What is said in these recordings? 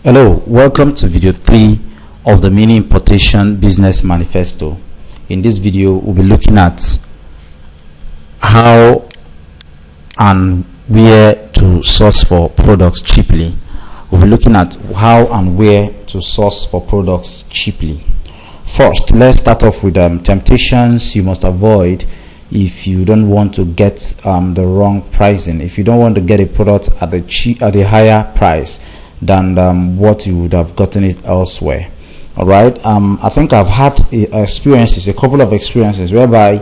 Hello, welcome to video 3 of the Mini Importation Business Manifesto. In this video, we'll be looking at how and where to source for products cheaply. We'll be looking at how and where to source for products cheaply. First, let's start off with temptations you must avoid if you don't want to get the wrong pricing. If you don't want to get a product at a higher price than what you would have gotten it elsewhere. All right. I think I've had a couple of experiences whereby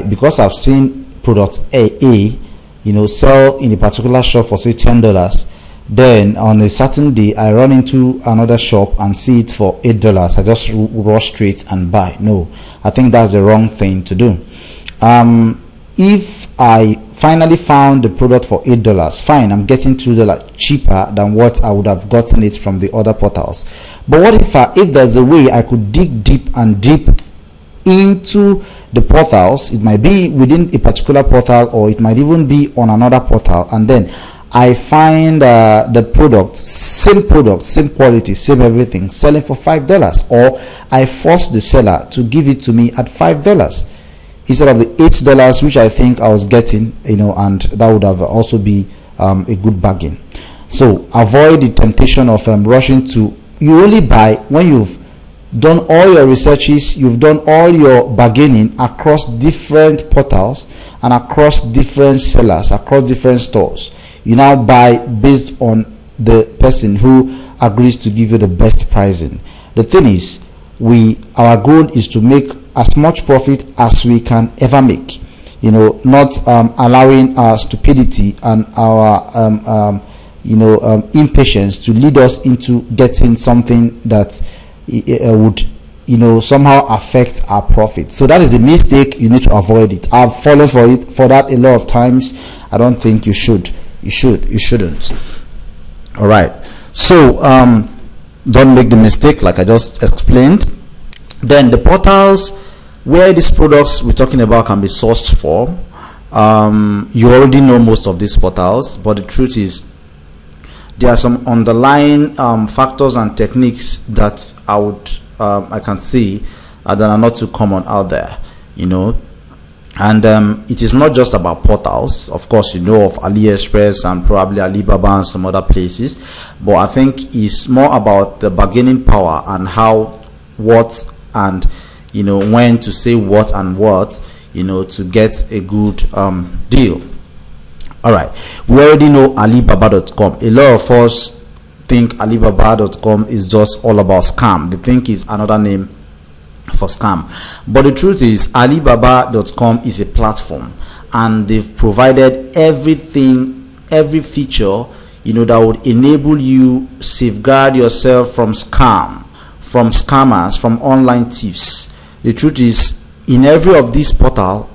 because I've seen product A sell in a particular shop for say $10, then on a certain day I run into another shop and see it for $8. I just rush straight and buy. No, I think that's the wrong thing to do. If I finally found the product for $8, fine, I'm getting $2 cheaper than what I would have gotten it from the other portals. But what if there's a way I could dig deep into the portals? It might be within a particular portal, or it might even be on another portal, and then I find the product, same quality, same everything, selling for $5, or I force the seller to give it to me at $5 instead of the $8 which I think I was getting, and that would have also be a good bargain. So avoid the temptation of rushing to. You only buy when you've done all your researches, you've done all your bargaining across different portals and across different sellers, across different stores. You now buy based on the person who agrees to give you the best pricing. The thing is, our goal is to make as much profit as we can ever make, not allowing our stupidity and our impatience to lead us into getting something that would somehow affect our profit. So that is a mistake. You need to avoid it. I've fallen for that a lot of times. I don't think you should. You shouldn't. All right, so don't make the mistake like I just explained. Then the portals where these products we're talking about can be sourced for, you already know most of these portals, but the truth is there are some underlying factors and techniques that I can see that are not too common out there, and it is not just about portals. Of course, you know of AliExpress and probably Alibaba and some other places, but I think it's more about the bargaining power and what and when to say what and what to get a good deal. All right, we already know Alibaba.com. A lot of us think Alibaba.com is just all about scam. They think it's another name for scam, but the truth is Alibaba.com is a platform, and they've provided everything, every feature that would enable you safeguard yourself from scam, from scammers, from online thieves. The truth is, in every of these portals,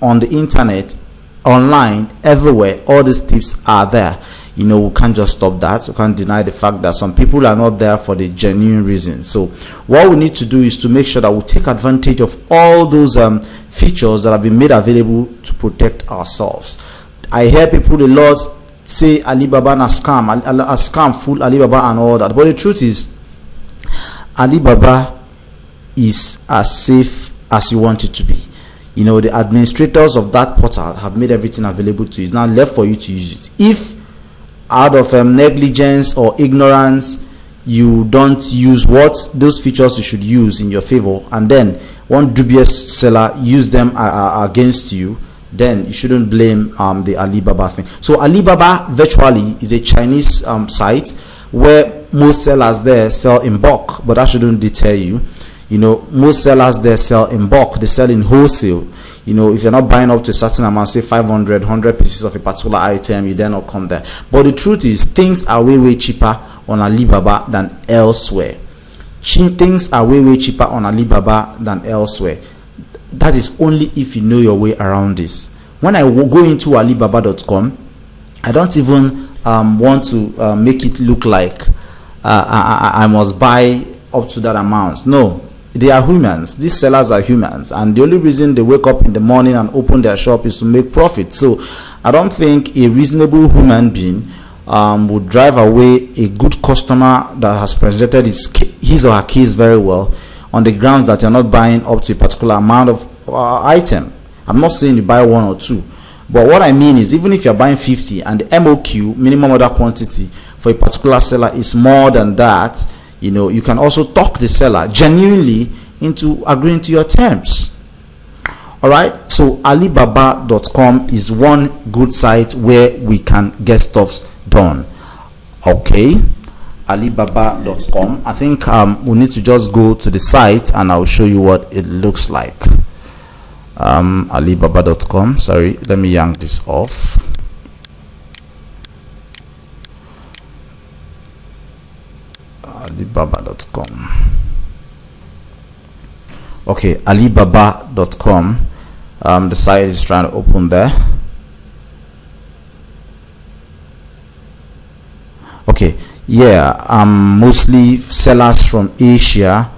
on the internet, online, everywhere, all these tips are there. We can't just stop that. We can't deny the fact that some people are not there for the genuine reason. So what we need to do is to make sure that we take advantage of all those features that have been made available to protect ourselves. I hear people a lot say Alibaba and a scam, full Alibaba and all that, but the truth is Alibaba is as safe as you want it to be. The administrators of that portal have made everything available to you. It's now left for you to use it. If out of negligence or ignorance you don't use those features you should use in your favor, and then one dubious seller use them against you, then you shouldn't blame the Alibaba thing. So Alibaba virtually is a Chinese site where most sellers there sell in bulk, but that shouldn't deter you. Most sellers there sell in bulk. They sell in wholesale. If you're not buying up to a certain amount, say 500, 100 pieces of a particular item, you dare not come there. But the truth is, things are way cheaper on Alibaba than elsewhere. Things are way cheaper on Alibaba than elsewhere. That is only if you know your way around this. When I go into Alibaba.com, I don't even want to make it look like I must buy up to that amount. No. They are humans. These sellers are humans, and the only reason they wake up in the morning and open their shop is to make profit. So I don't think a reasonable human being would drive away a good customer that has presented his or her case very well, on the grounds that you're not buying up to a particular amount of item. I'm not saying you buy 1 or 2, but what I mean is, even if you're buying 50 and the MOQ, minimum order quantity, for a particular seller is more than that, you can also talk the seller genuinely into agreeing to your terms. All right, so Alibaba.com is one good site where we can get stuffs done. Okay, Alibaba.com. I think we need to just go to the site and I'll show you what it looks like. Alibaba.com. Sorry, let me yank this off. Alibaba.com. Okay, Alibaba.com. The site is trying to open there. Okay, yeah, mostly sellers from Asia,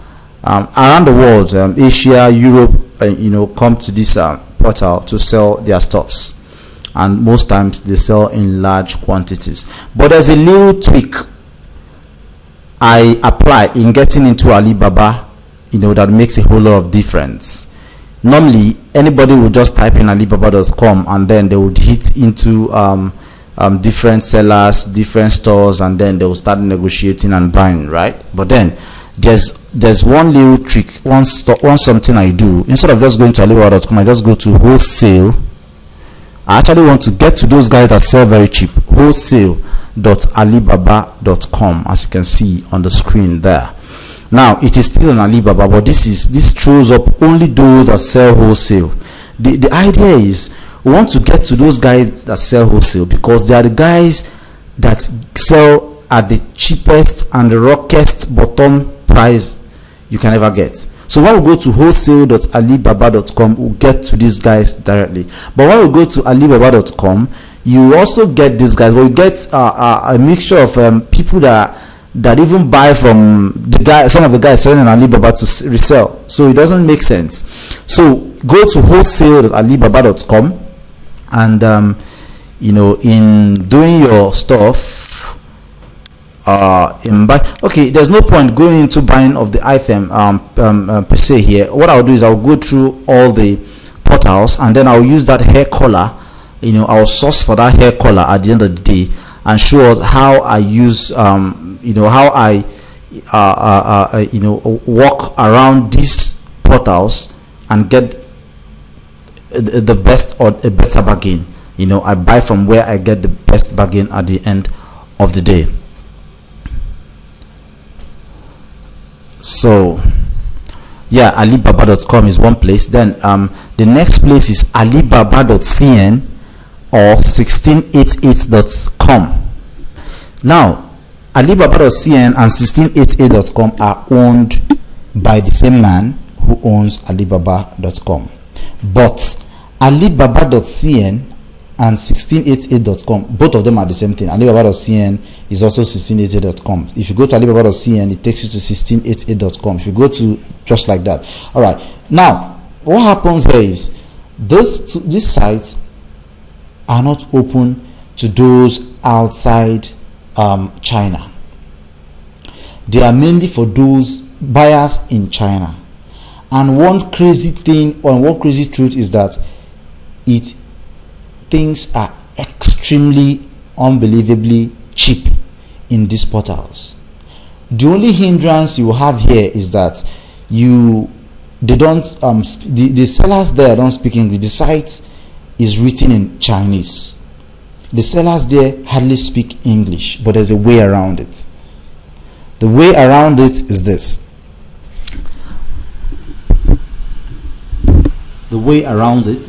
around the world, Asia, Europe, come to this portal to sell their stuffs, and most times they sell in large quantities. But there's a little tweak I apply in getting into Alibaba, that makes a whole lot of difference. Normally, anybody would just type in Alibaba.com and then they would hit into different sellers, different stores, and then they will start negotiating and buying, right? But then there's one little trick, one something I do. Instead of just going to Alibaba.com, I just go to wholesale. I actually want to get to those guys that sell very cheap. Wholesale.alibaba.com, as you can see on the screen there. Now it is still on Alibaba, but this throws up only those that sell wholesale. The idea is, we want to get to those guys that sell wholesale because they are the guys that sell at the cheapest and the rockiest bottom price you can ever get. So when we go to wholesale.alibaba.com, we'll get to these guys directly. But when we go to alibaba.com, you also get these guys, but you get a mixture of people that even buy from some of the guys selling on Alibaba to resell. So it doesn't make sense. So go to wholesale.alibaba.com, and in doing your stuff, okay, there's no point going into buying of the item per se here. What I'll do is I'll go through all the portals, and then I'll use that hair color. I'll source for that hair color at the end of the day and show us how I use how I walk around these portals and get the best or a better bargain. I buy from where I get the best bargain at the end of the day. So yeah, Alibaba.com is one place. Then the next place is Alibaba.cn or 1688.com. Now Alibaba.cn and 1688.com are owned by the same man who owns Alibaba.com, but Alibaba.cn and 1688.com, both of them are the same thing. Alibaba.cn is also 1688.com. If you go to Alibaba.cn, it takes you to 1688.com. If you go to just like that. All right, now what happens here is these sites are not open to those outside China. They are mainly for those buyers in China. And one crazy thing, or one crazy truth, is that things are extremely, unbelievably cheap in these portals. The only hindrance you have here is that the sellers there don't speak English. The site is written in Chinese. The sellers there hardly speak English, but there's a way around it. The way around it is this. The way around it.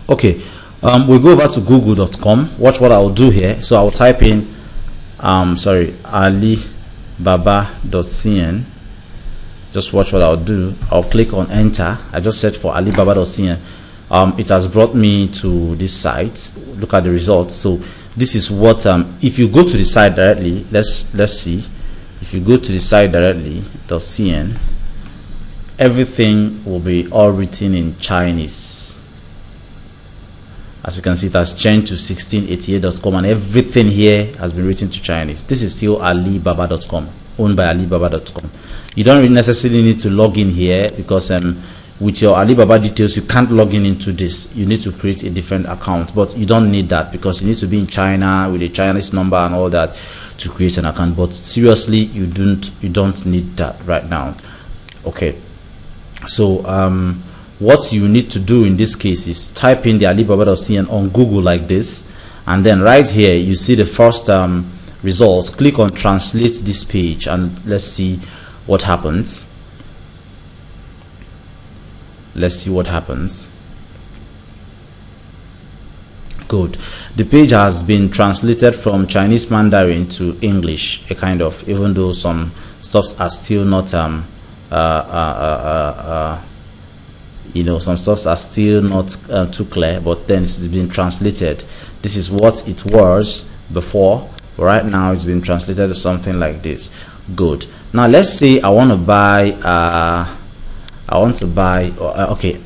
Okay, we'll go over to google.com. Watch what I'll do here. So I'll type in alibaba.cn. Just watch what I'll do. I'll click on enter. I just search for alibaba.cn. It has brought me to this site. Look at the results. So this is what if you go to the site directly, let's see. If you go to the site directly .cn, everything will be all written in Chinese. As you can see, it has changed to 1688.com, and everything here has been written to Chinese. This is still Alibaba.com, owned by Alibaba.com. You don't really necessarily need to log in here, because with your Alibaba details, you can't log in into this. You need to create a different account, but you don't need that, because you need to be in China with a Chinese number and all that to create an account. But seriously, you don't need that right now. Okay, so what you need to do in this case is type in the Alibaba.cn on Google like this, and then right here you see the first results. Click on translate this page, and let's see what happens. Let's see what happens. Good. The page has been translated from Chinese Mandarin to English, a kind of, even though some stuffs are still not you know, some stuffs are still not too clear, but then it's been translated. This is what it was before. Right now it's been translated to something like this. Good. Now let's say I want to buy okay,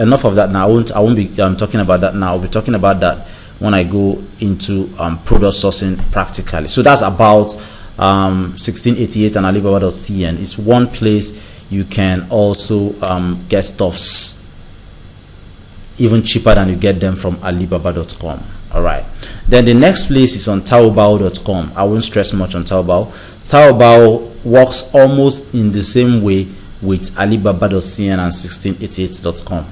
enough of that now. I won't be talking about that now. I'll be talking about that when I go into product sourcing practically. So that's about 1688 and Alibaba.cn. It's one place you can also get stuffs even cheaper than you get them from Alibaba.com. All right, then the next place is on Taobao.com. I won't stress much on Taobao. Taobao works almost in the same way with Alibaba.cn and 1688.com,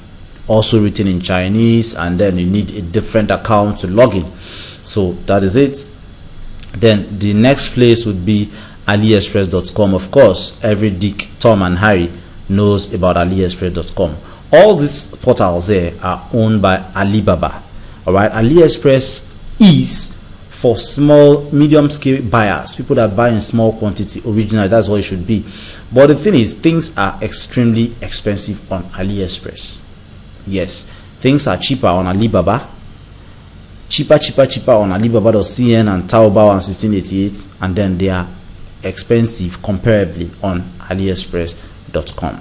also written in Chinese, and then you need a different account to log in. So that is it. Then the next place would be AliExpress.com. Of course, every Dick, Tom and Harry knows about AliExpress.com. All these portals there are owned by Alibaba. All right, AliExpress is for small, medium scale buyers, people that buy in small quantity. Originally, that's what it should be. But the thing is, things are extremely expensive on AliExpress. Yes, things are cheaper on Alibaba, cheaper on Alibaba.cn and Taobao and 1688, and then they are expensive comparably on AliExpress.com.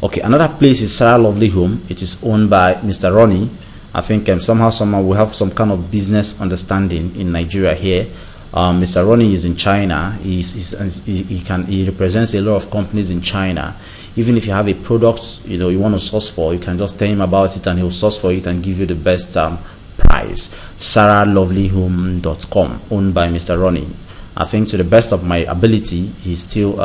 Okay, another place is Sarah Lovely Home. It is owned by Mr. Ronnie. I think somehow we have some kind of business understanding in Nigeria here. Mr. Ronnie is in China. He represents a lot of companies in China. Even if you have a product, you know, you want to source for, you can just tell him about it and he'll source for it and give you the best price. SarahLovelyHome.com, owned by Mr. Ronnie. I think to the best of my ability, he's still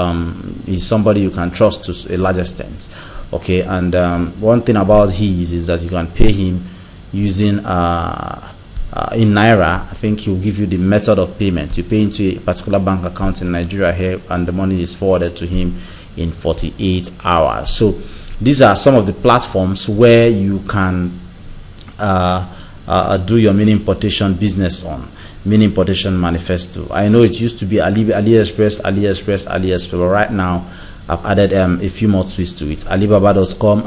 he's somebody you can trust to a large extent. Okay, and one thing about his is that you can pay him using in Naira. I think he'll give you the method of payment. You pay into a particular bank account in Nigeria here, and the money is forwarded to him in 48 hours. So these are some of the platforms where you can do your mini importation business on. Mini importation manifesto. I know it used to be AliExpress, but right now I've added a few more twists to it. Alibaba.com,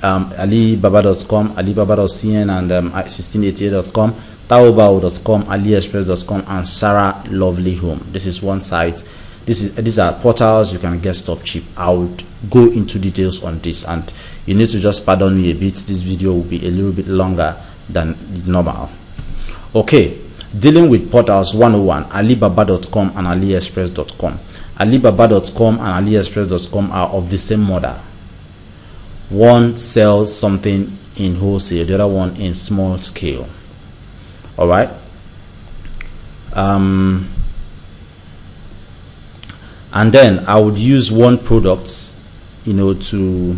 Alibaba.com, Alibaba.cn, and 1688.com, Taobao.com, AliExpress.com, and Sarah Lovely Home. This is one site. These are portals you can get stuff cheap. I would go into details on this, and you need to just pardon me a bit. This video will be a little bit longer than normal. Okay, dealing with portals 101, Alibaba.com and AliExpress.com. Alibaba.com and AliExpress.com are of the same model. One sells something in wholesale, the other one in small scale. All right. And then I would use one product, you know, to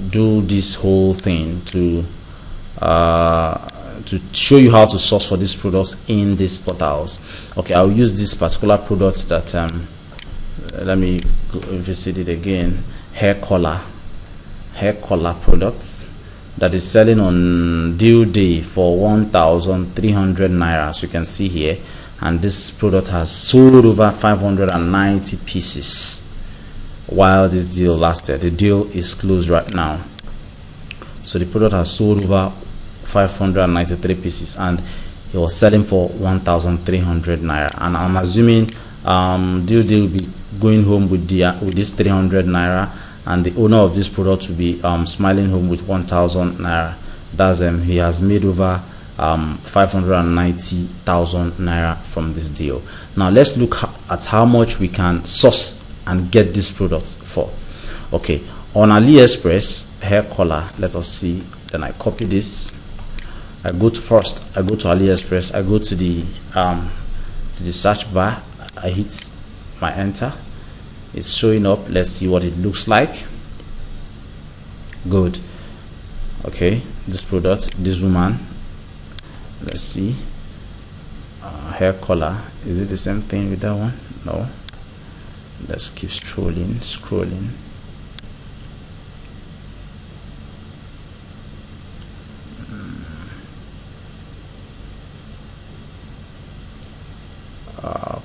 do this whole thing, to show you how to source for these products in these portals. Okay, I'll use this particular product that let me visit it again. Hair color products that is selling on due day for 1,300 naira, as you can see here, and this product has sold over 590 pieces while this deal lasted. The deal is closed right now, so the product has sold over 593 pieces and it was selling for 1,300 naira, and I'm assuming due will be going home with this 300 naira, and the owner of this product will be smiling home with 1,000 naira. That's he has made over 590,000 naira from this deal. Now let's look at how much we can source and get this product for. Okay, on AliExpress, hair color, let us see. Then I copy this. I go to AliExpress. I go to the search bar. I hit my enter. It's showing up. Let's see what it looks like. Good. Okay, this product, this woman, let's see, hair color, is it the same thing with that one? No. Let's keep scrolling.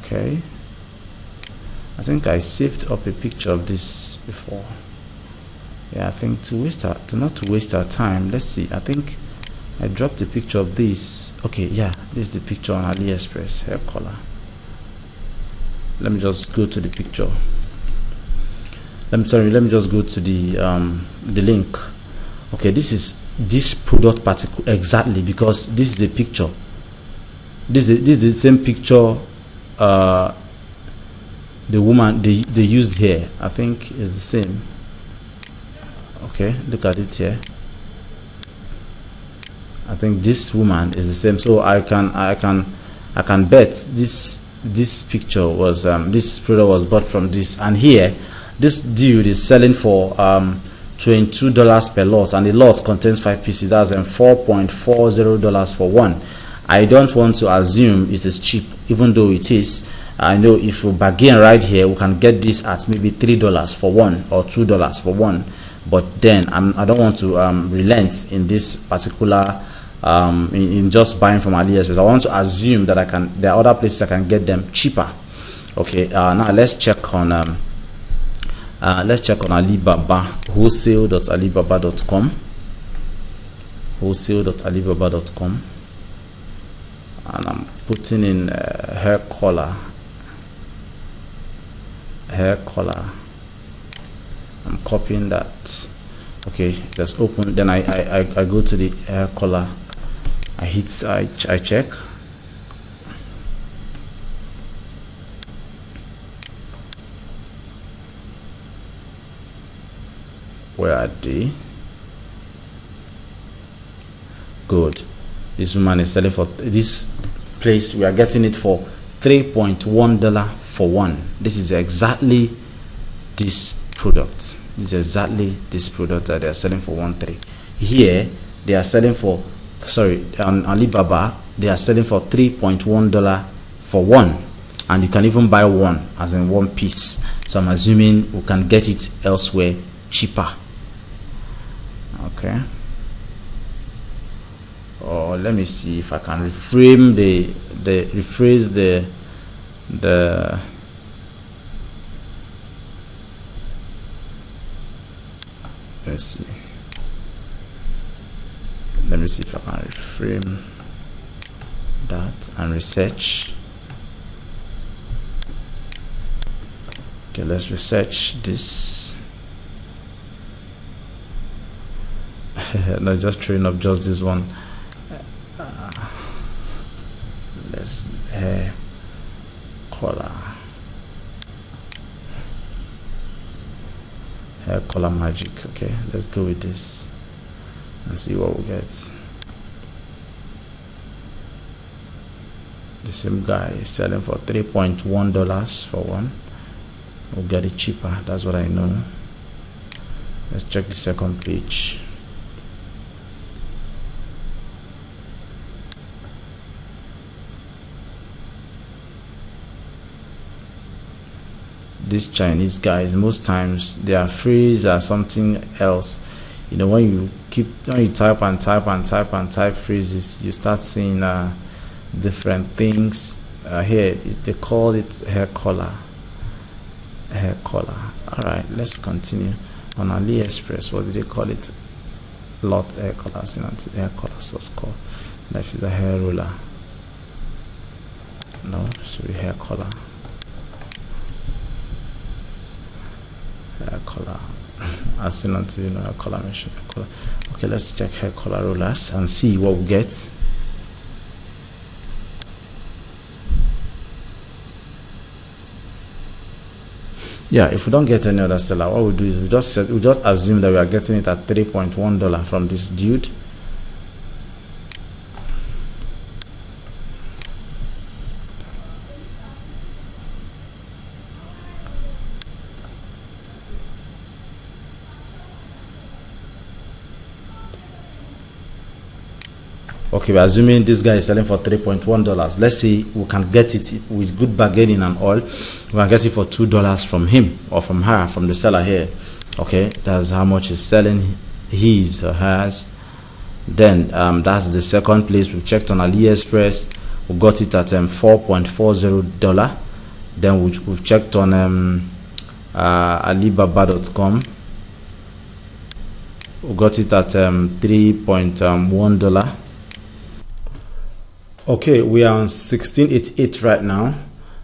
Okay, I think I saved up a picture of this before. Yeah, I think not to waste our time, let's see. I think I dropped a picture of this. Okay, yeah, this is the picture on AliExpress, hair color. Let me just go to the picture. Let me just go to the link. Okay, this is this product particular exactly, because this is the picture. This is the same picture the woman they used here. I think it's the same. Okay, look at it here. I think this woman is the same, so I can bet this picture was this product was bought from this. And here this dude is selling for $22 per lot, and the lot contains 5 pieces. That's $4.40 for one. I don't want to assume it is cheap, even though it is. I know if we bargain right here, we can get this at maybe $3 for one or $2 for one. But then I don't want to relent in this particular in just buying from AliExpress. I want to assume that there are other places I can get them cheaper. Okay, now let's check on Alibaba, wholesale.alibaba.com, wholesale.alibaba.com, and I'm putting in hair color. I'm copying that. Okay, let's open. Then I go to the hair color. I check. Where are they? Good. This woman is selling for this place. We are getting it for $3.1 for one. This is exactly this product. This is exactly this product that they are selling for 1.3. Here they are selling for, on Alibaba they are selling for $3.1 for one, and you can even buy one as in one piece. So I'm assuming we can get it elsewhere cheaper. Okay. Or let me see if I can rephrase the let's see. Let me see if I can reframe that and research. Okay, let's research this. Not just throwing up just this one. Let's hair color. Hair color magic. Okay, let's go with this and see what we get. The same guy is selling for $3.1 for one. We'll get it cheaper. That's what I know. Let's check the second page. These Chinese guys, most times their phrase or something else. You know, when you type phrases, you start seeing different things. Here they call it hair color. Hair color. All right, let's continue. On AliExpress, what do they call it? Lot hair colors. Hair color soft call. Left is a hair roller. No, should be hair color. Hair color. as seen until you know hair color mention. Okay, let's check hair color rollers and see what we get. Yeah, if we don't get any other seller, what we do is we just assume that we are getting it at $3.1 from this dude. Okay, we're assuming this guy is selling for $3.1. Let's say we can get it with good bargaining and all. We can get it for $2 from him or from her, from the seller here. Okay, that's how much he's selling his or hers. Then that's the second place. We've checked on AliExpress. We got it at $4.40. Then we've checked on Alibaba.com. We got it at $3.1. Okay, we are on 1688 right now,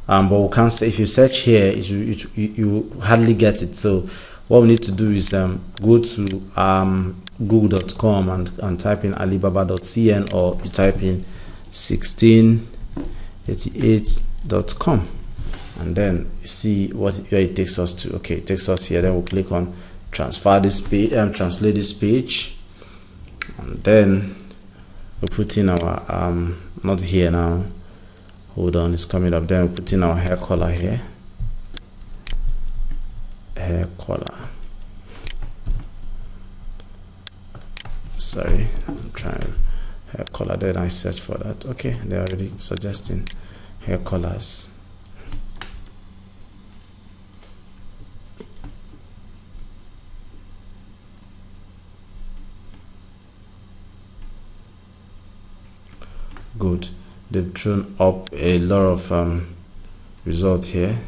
but we can't say, if you search here, you hardly get it. So what we need to do is go to google.com and type in alibaba.cn, or you type in 1688.com, and then you see where it takes us to. Okay, it takes us here. Then we'll click on transfer this page, translate this page, and then we put in our not here now, hold on, it's coming up. Then we put in our hair color here, hair color, sorry, I'm trying hair color. Then I search for that. Okay, they're already suggesting hair colors. Good, they've thrown up a lot of results here.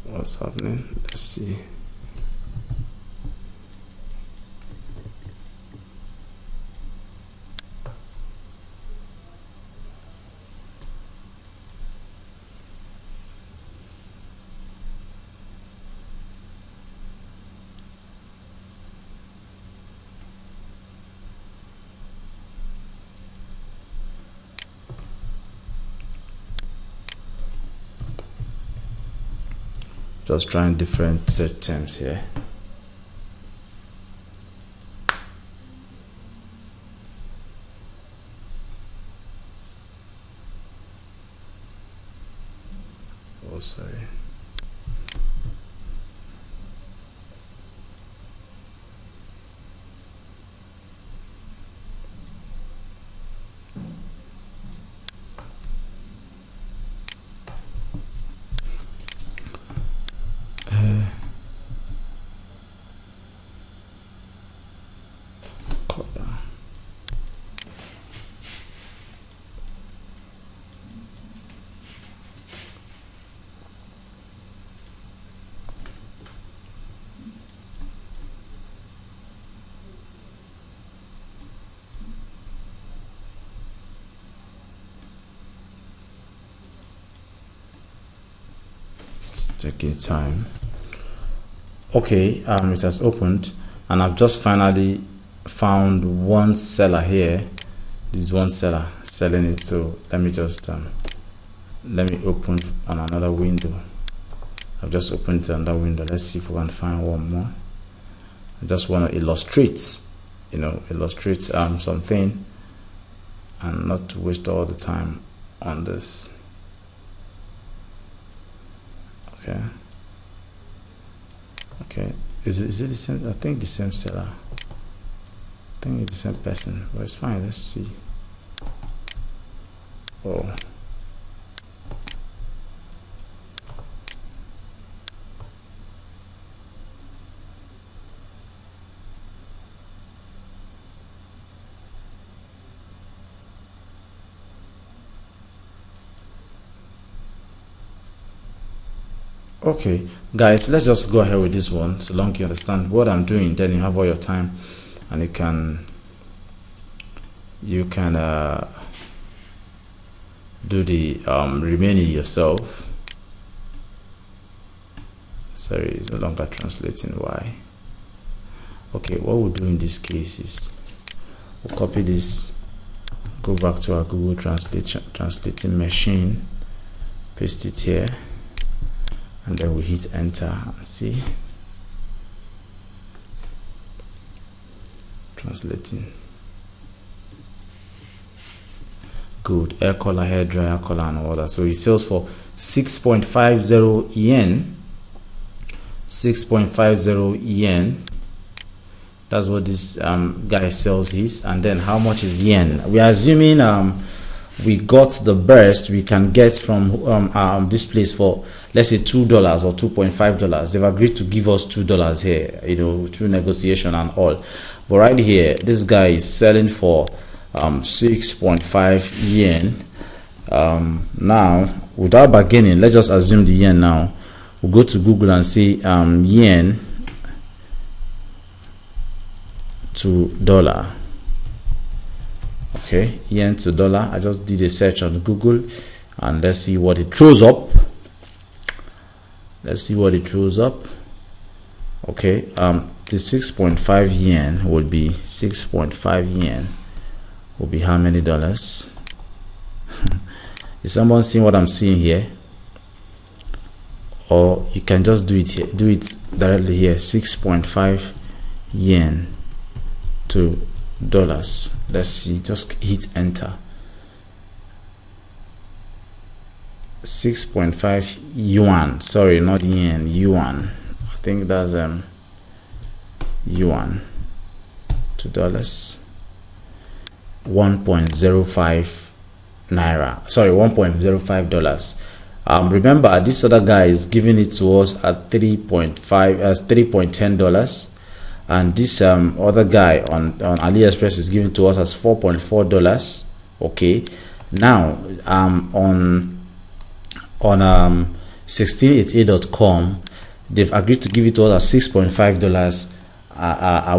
What's happening? Let's see. Just trying different search terms here. Oh, sorry. It's taking time. Okay, it has opened, and I've just finally found one seller here. This is one seller selling it. So let me just let me open on another window. I've just opened another window. Let's see if we can find one more. I just want to illustrate, illustrate something, and not to waste all the time on this. Okay, is it the same? I think the same seller. I think it's the same person, but it's fine. Let's see. Oh, okay, guys, let's just go ahead with this one. So long you understand what I'm doing, then you have all your time and you can do the remaining yourself. Sorry, it's no longer translating. Why? Okay, what we'll do in this case is we'll copy this, go back to our Google translating machine, paste it here, and then we hit enter and see. Translating. Good. Air color, hair dryer color, and all that. So it sells for 6.50 yen. 6.50 yen. That's what this guy sells his. And then how much is yen? We are assuming we got the best we can get from this place for, let's say, $2 or $2.5. They've agreed to give us $2 here, you know, through negotiation and all. But right here, this guy is selling for 6.5 yen. Now, without bargaining, let's just assume the yen now. We'll go to Google and say yen to dollar. Okay, yen to dollar. I just did a search on Google, and let's see what it throws up. Let's see what it throws up. Okay, the 6.5 yen would be 6.5 yen will be how many dollars? Is someone seeing what I'm seeing here? Or you can just do it here, do it directly here. 6.5 yen to dollars. Let's see, just hit enter. 6.5 yuan, sorry, not yen, yuan. I think that's yuan to dollars. 1.05 naira, sorry, 1.05 dollars. Remember, this other guy is giving it to us at 3.10 dollars, and this other guy on AliExpress is giving to us as 4.4 dollars. Okay, now on 1688.com, they've agreed to give it to us at 6.5 dollars,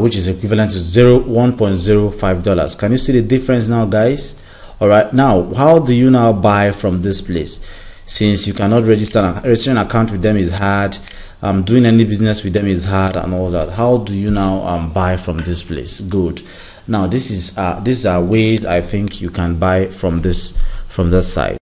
which is equivalent to 1.05 dollars. Can you see the difference now, guys? All right, now how do you now buy from this place? Since you cannot register an account with them is hard, doing any business with them is hard and all that. How do you now buy from this place? Good. Now these are ways I think you can buy from this site.